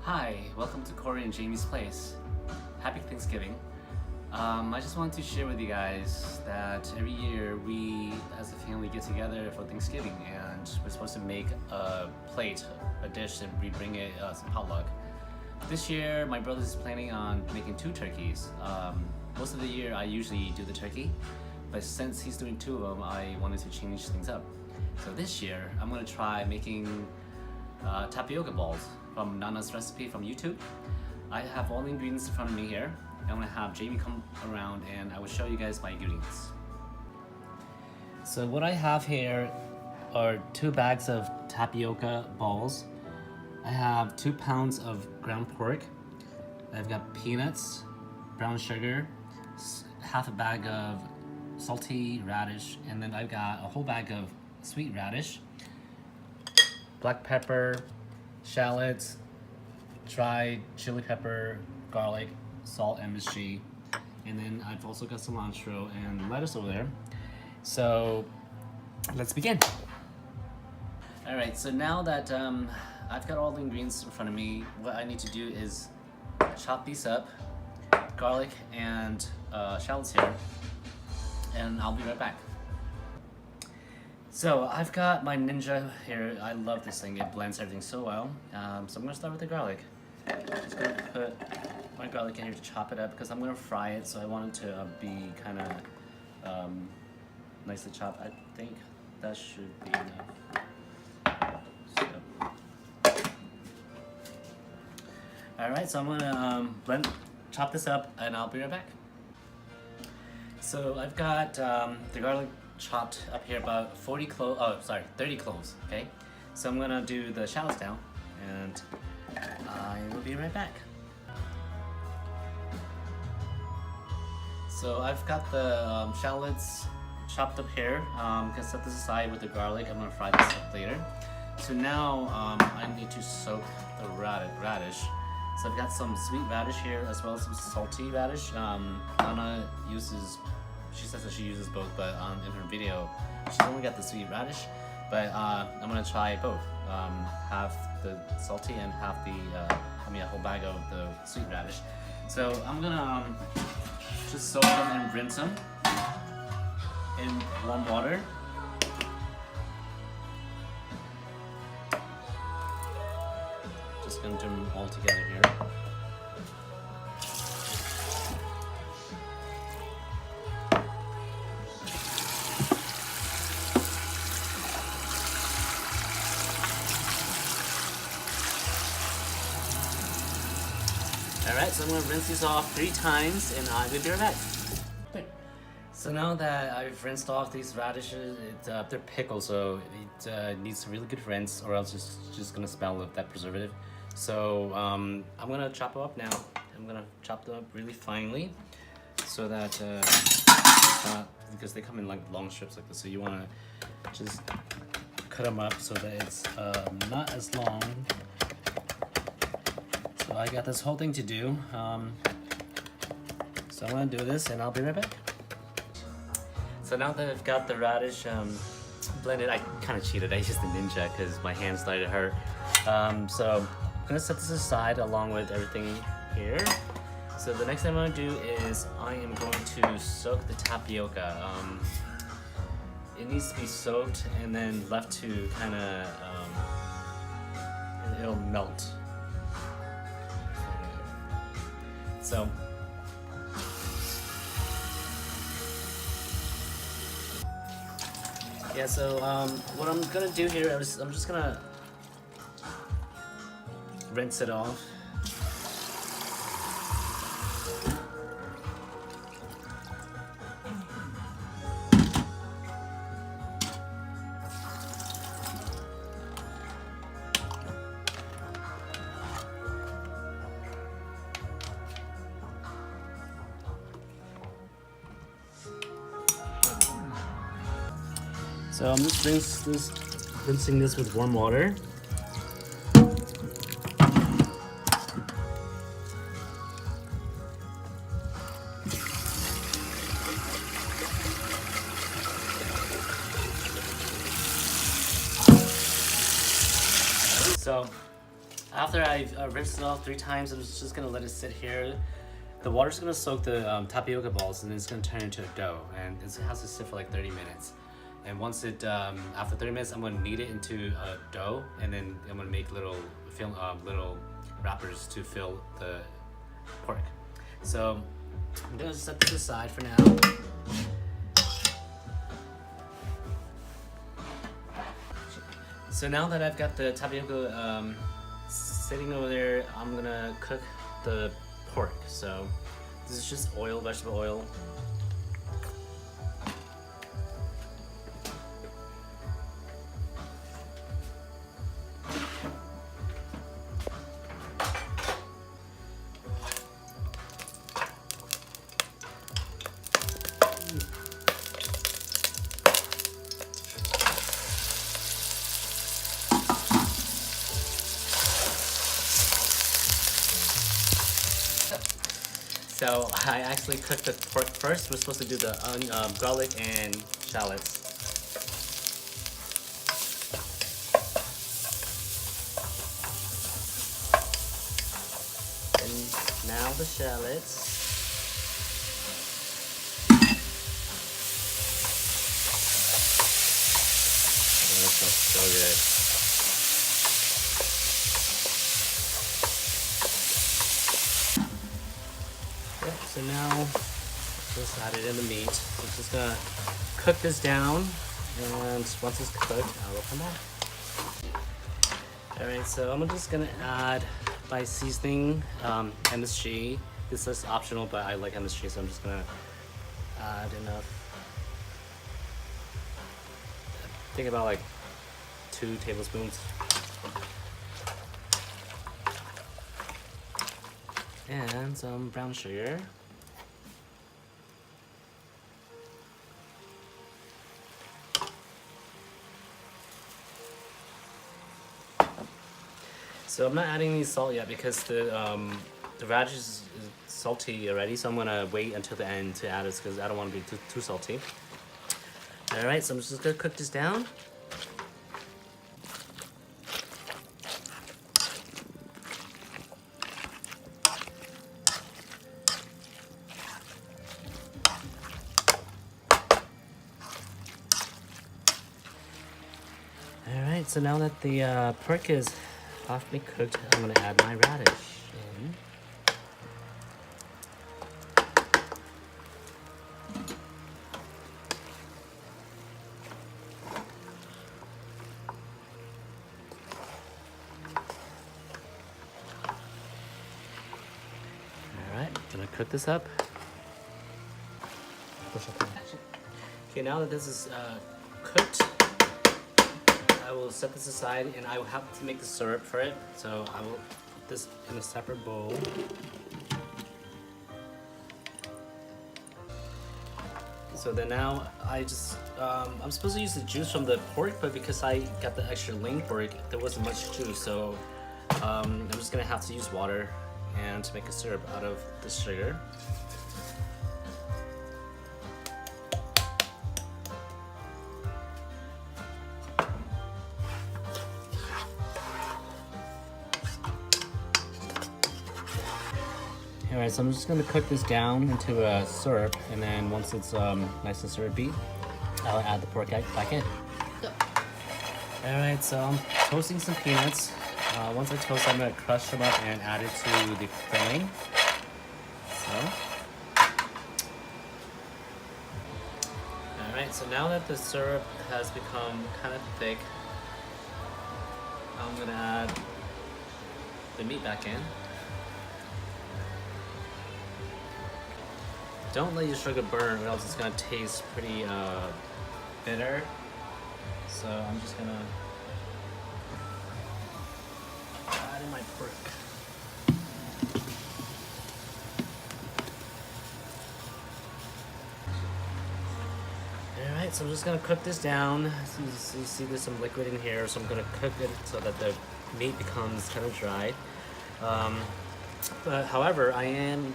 Hi, welcome to Corey and Jamie's Place. Happy Thanksgiving. I just wanted to share with you guys that every year we as a family get together for Thanksgiving and we're supposed to make a plate, a dish, and we bring it some potluck. This year my brother is planning on making 2 turkeys. Most of the year I usually do the turkey, but since he's doing 2 of them, I wanted to change things up. So this year I'm going to try making tapioca balls from Nana's recipe from YouTube. I have all the ingredients in front of me here. I'm going to have Jamie come around and I will show you guys my ingredients. So what I have here are 2 bags of tapioca balls. I have 2 pounds of ground pork. I've got peanuts, brown sugar, half a bag of salty radish, and then I've got a whole bag of sweet radish, black pepper, shallots, dried chili pepper, garlic, salt, MSG, and then I've also got cilantro and lettuce over there. So let's begin. Alright, so now that I've got all the ingredients in front of me, what I need to do is chop these up, garlic and shallots here, and I'll be right back. So I've got my Ninja here. I love this thing, it blends everything so well. So I'm gonna start with the garlic. Just gonna put my garlic in here to chop it up because I'm gonna fry it, so I want it to be kind of nicely chopped. I think that should be enough. Alright, so I'm gonna chop this up and I'll be right back. So I've got the garlic chopped up here, about 30 cloves, okay? So I'm gonna do the shallots now and I will be right back. So I've got the shallots chopped up here. I'm gonna set this aside with the garlic. I'm gonna fry this up later. So now I need to soak the radish. So I've got some sweet radish here as well as some salty radish. Nana she says that she uses both, but in her video she's only got the sweet radish. But I'm gonna try both. Half the salty and half the a whole bag of the sweet radish. So I'm gonna just soak them and rinse them in warm water. Just gonna do them all together here. Alright, so I'm going to rinse these off 3 times and I will be right back. So now that I've rinsed off these radishes, they're pickled, so it needs a really good rinse or else it's just going to smell of that preservative. So I'm going to chop them up now. I'm going to chop them up really finely so that because they come in like long strips like this, so you want to just cut them up so that it's not as long. So I got this whole thing to do. So I'm gonna do this and I'll be right back. So now that I've got the radish blended, I kind of cheated. I used the Ninja because my hand started to hurt. So I'm gonna set this aside along with everything here. So the next thing I'm gonna do is I am going to soak the tapioca. It needs to be soaked and then left to kind of, it'll melt. So yeah, so what I'm gonna do here is I'm just gonna rinse it off. So I'm just rinsing this with warm water. So After I've rinsed it off 3 times, I'm just gonna let it sit here. The water's gonna soak the tapioca balls, and it's gonna turn into a dough, and it has to sit for like 30 minutes. And once it, after 30 minutes, I'm gonna knead it into a dough, and then I'm gonna make little wrappers to fill the pork. So I'm gonna set this aside for now. So now that I've got the tapioca sitting over there, I'm gonna cook the pork. So this is just oil, vegetable oil. So I actually cooked the pork first. We're supposed to do the garlic and shallots. And now the shallots. Oh, that smells so good. So now, just add it in the meat. So I'm just gonna cook this down, and once it's cooked, I will come back. Alright, so I'm just gonna add my seasoning, MSG. This is optional, but I like MSG, so I'm just gonna add enough. I think about like 2 tablespoons. And some brown sugar. So I'm not adding any salt yet because the radish is salty already, so I'm gonna wait until the end to add it because I don't want to be too salty. Alright, so I'm just gonna cook this down. Alright, so now that the pork is halfway cooked, I'm going to add my radish in. Alright, going to cook this up. Okay, now that this is cooked, I will set this aside, and I will have to make the syrup for it. So I will put this in a separate bowl. So then now I just, I'm supposed to use the juice from the pork, but because I got the extra lean pork, there wasn't much juice. So I'm just gonna have to use water and to make a syrup out of the sugar. Alright, so I'm just going to cook this down into a syrup, and then once it's nice and syrupy, I'll add the pork back in. Alright, so I'm toasting some peanuts. Once I toast, I'm going to crush them up and add it to the filling. Alright, so now that the syrup has become kind of thick, I'm going to add the meat back in. Don't let your sugar burn, or else it's gonna taste pretty bitter. So I'm just gonna add in my pork. Alright, so I'm just gonna cook this down. So you see there's some liquid in here, so I'm gonna cook it so that the meat becomes kind of dry. But however, I am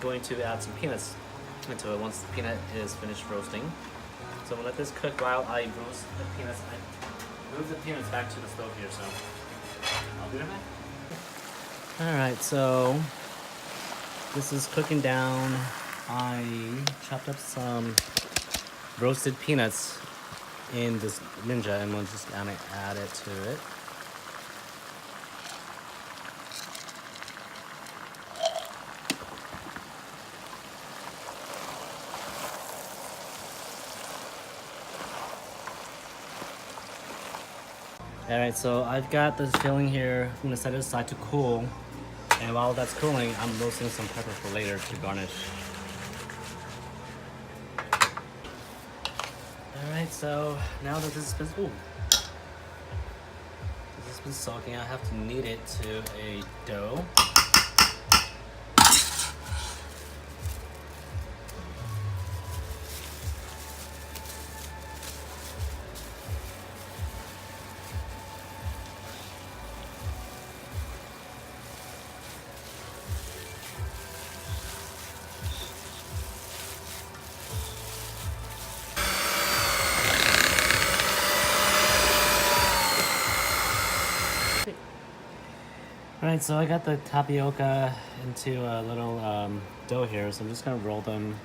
going to add some peanuts into it once the peanut is finished roasting. So I'm gonna let this cook while I roast the peanuts. I move the peanuts back to the stove here, so I'll Alright, so this is cooking down. I chopped up some roasted peanuts in this Ninja and we'll just add it to it. Alright, so I've got this filling here. I'm gonna set it aside to cool. And while that's cooling, I'm roasting some pepper for later to garnish. Alright, so now that this has been soaking, I have to knead it to a dough. Alright, so I got the tapioca into a little dough here, so I'm just gonna roll them,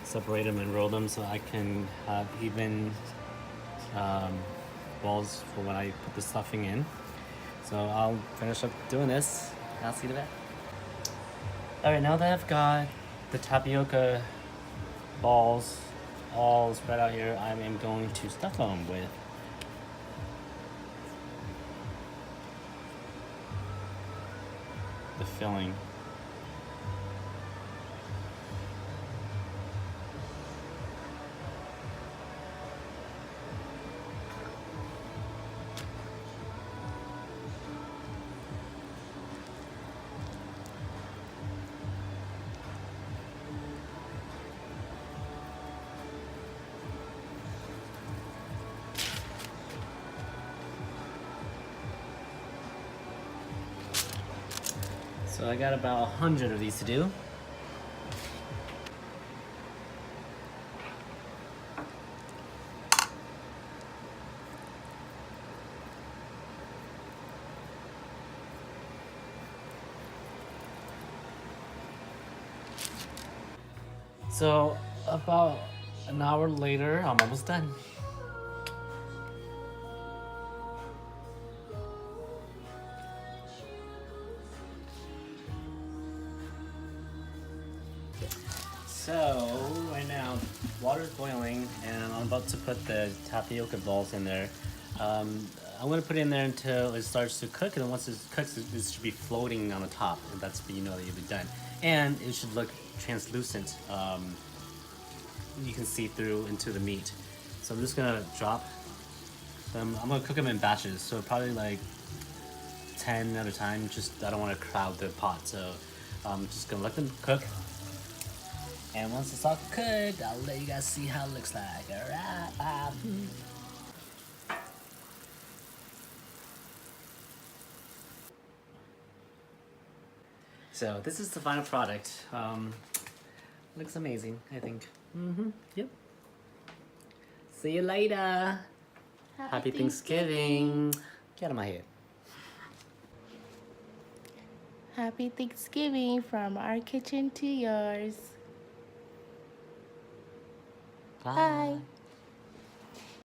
separate them and roll them so I can have even balls for when I put the stuffing in. So I'll finish up doing this. I'll see you in a bit. Alright, now that I've got the tapioca balls all spread out here, I am going to stuff them with the filling. So I got about 100 of these to do. So about an hour later, I'm almost done. So right now, water's boiling, and I'm about to put the tapioca balls in there. I'm gonna put it in there until it starts to cook, and then once it cooks, it should be floating on the top, and that's when you know that you've been done. And it should look translucent. You can see through into the meat. So I'm just gonna drop them. I'm gonna cook them in batches, so probably like 10 at a time. Just I don't want to crowd the pot, so I'm just gonna let them cook. And once it's all cooked, I'll let you guys see how it looks like. Alright. So this is the final product. Looks amazing, I think. Yep. See you later. Happy Thanksgiving. Get out of my head. Happy Thanksgiving from our kitchen to yours. Bye. Bye.